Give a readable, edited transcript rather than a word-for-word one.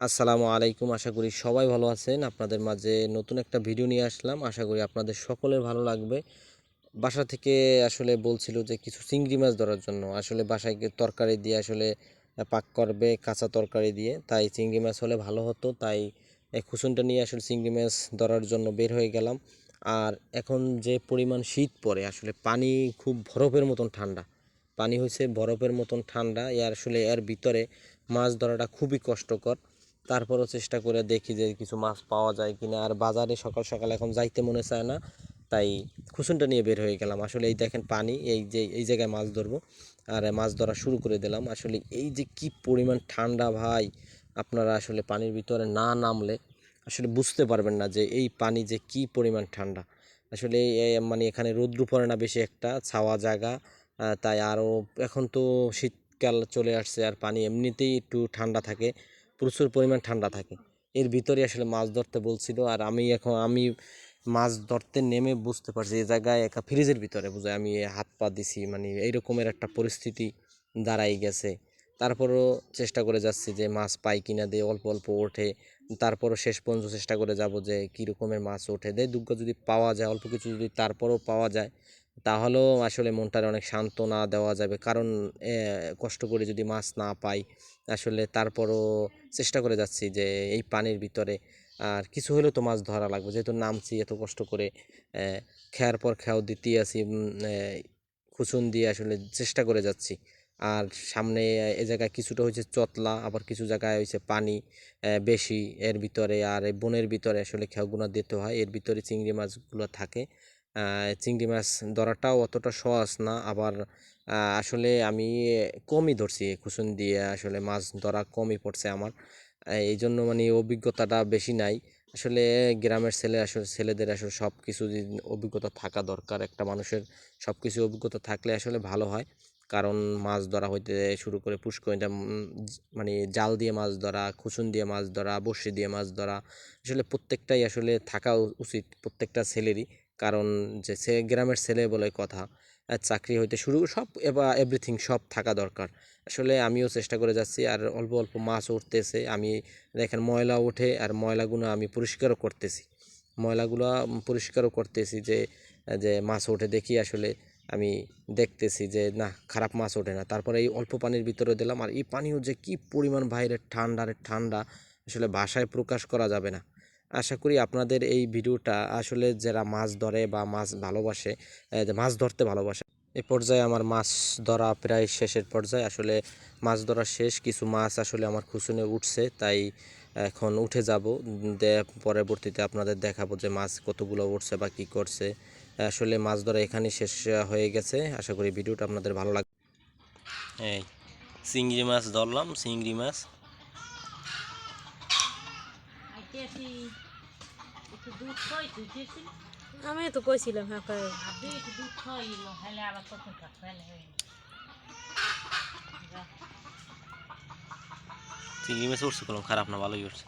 আসসালামু আলাইকুম। আশা করি সবাই ভালো আছেন। আপনাদের মাঝে নতুন একটা ভিডিও নিয়ে আসলাম। আশা করি আপনাদের সকলের ভালো লাগবে। বাসা থেকে আসলে বলছিল যে কিছু চিংড়ি মাছ ধরার জন্য। আসলে বাসায় তরকারি দিয়ে আসলে পাক করবে কাঁচা তরকারি দিয়ে। তাই চিংড়ি মাছ হলে ভালো হতো। তাই এই খুসুনটা নিয়ে আসলে চিংড়ি মাছ ধরার জন্য বের হয়ে গেলাম। আর এখন যে পরিমাণ শীত পড়ে আসলে পানি খুব বরফের মতন ঠান্ডা। পানি হয়েছে বরফের মতন ঠান্ডা। আসলে এর ভিতরে মাছ ধরাটা খুবই কষ্টকর। তারপরও চেষ্টা করে দেখি যে কিছু মাছ পাওয়া যায় কিনা। আর বাজারে সকাল সকাল এখন যাইতে মনে চায় না, তাই খুসুনটা নিয়ে বের হয়ে গেলাম। আসলে এই দেখেন পানি, এই যে এই জায়গায় মাছ ধরবো আর মাছ ধরা শুরু করে দিলাম। আসলে এই যে কি পরিমাণ ঠান্ডা ভাই, আপনারা আসলে পানির ভিতরে না নামলে আসলে বুঝতে পারবেন না যে এই পানি যে কি পরিমাণ ঠান্ডা। আসলে মানে এখানে রৌদ্র পড়ে না বেশি একটা, ছাওয়া জায়গা। তাই আরও এখন তো শীতকাল চলে আসছে আর পানি এমনিতেই একটু ঠান্ডা থাকে, প্রচুর পরিমাণ ঠান্ডা থাকে। এর ভিতরে আসলে মাছ ধরতে বলছিল আর আমি মাছ ধরতে নেমে বুঝতে পারছি এই জায়গায় একা ফ্রিজের ভিতরে বুঝে আমি হাত পা দিছি, মানে এইরকমের একটা পরিস্থিতি দাঁড়াই গেছে। তারপরও চেষ্টা করে যাচ্ছি যে মাছ পাই কিনা, দিয়ে অল্প অল্প ওঠে। তারপরও শেষ পর্যন্ত চেষ্টা করে যাব যে কী রকমের মাছ ওঠে, দেয় দুগ্গ যদি পাওয়া যায়, অল্প কিছু যদি তারপরও পাওয়া যায় তাহলেও আসলে মনটার অনেক সান্ত্বনা দেওয়া যাবে। কারণ কষ্ট করে যদি মাছ না পাই আসলে তারপরও চেষ্টা করে যাচ্ছি যে এই পানির ভিতরে আর কিছু হলেও তো মাছ ধরা লাগবে, যেহেতু নামছি এত কষ্ট করে। খেয়ার পর খেয়াও দিতেই আছি, খুচুন দিয়ে আসলে চেষ্টা করে যাচ্ছি। আর সামনে এ জায়গায় কিছুটা হয়েছে চতলা, আবার কিছু জায়গায় হয়েছে পানি বেশি এর ভিতরে। আর এই বনের ভিতরে আসলে খেয়াগুনা দিতে হয়, এর ভিতরে চিংড়ি মাছগুলো থাকে। চিংড়ি মাছ ধরাটাও অতটা সহজ না। আবার আসলে আমি কমই ধরছি খুচুন দিয়ে, আসলে মাছ ধরা কমই পড়ছে আমার। এই জন্য মানে অভিজ্ঞতাটা বেশি নাই। আসলে গ্রামের ছেলেদের আসলে সব কিছু অভিজ্ঞতা থাকা দরকার একটা মানুষের। সব কিছু অভিজ্ঞতা থাকলে আসলে ভালো হয়। কারণ মাছ ধরা হইতে শুরু করে পুষ্করিটা মানে জাল দিয়ে মাছ ধরা, খুচুন দিয়ে মাছ ধরা, বড়শি দিয়ে মাছ ধরা, আসলে প্রত্যেকটাই আসলে থাকা উচিত প্রত্যেকটা ছেলেরই। কারণ যে গ্রামের ছেলে বলে কথা, চাকরি হইতে শুরু সব এভরিথিং সব থাকা দরকার। আসলে আমিও চেষ্টা করে যাচ্ছি আর অল্প অল্প মাছ উঠতেছে। আমি দেখেন ময়লা ওঠে আর ময়লাগুলো আমি পরিষ্কারও করতেছি, ময়লাগুলো পরিষ্কারও করতেছি যে যে মাছ ওঠে দেখি। আসলে আমি দেখতেছি যে না, খারাপ মাছ ওঠে না। তারপরে এই অল্প পানির ভিতরে দিলাম আর এই পানিও যে কি পরিমাণ বাইরে ঠান্ডা রে ঠান্ডা, আসলে ভাষায় প্রকাশ করা যাবে না। আশা করি আপনাদের এই ভিডিওটা আসলে যারা মাছ ধরে বা মাছ ভালোবাসে, যে মাছ ধরতে ভালোবাসে, এ পর্যায়ে আমার মাছ ধরা প্রায় শেষের পর্যায়ে। আসলে মাছ ধরা শেষ, কিছু মাছ আসলে আমার খুচুনে উঠছে, তাই এখন উঠে যাব। পরবর্তীতে আপনাদের দেখাবো যে মাছ কতগুলো উঠছে বা কী করছে। আসলে মাছ ধরা এখানে শেষ হয়ে গেছে। আশা করি ভিডিওটা আপনাদের ভালো লাগবে। এই চিংড়ি মাছ ধরলাম, চিংড়ি মাছ। আমি তো কইছিলাম হ্যাঁ চিংড়ি মাছ উঠছে, কোনো খারাপ না, ভালোই উঠছে।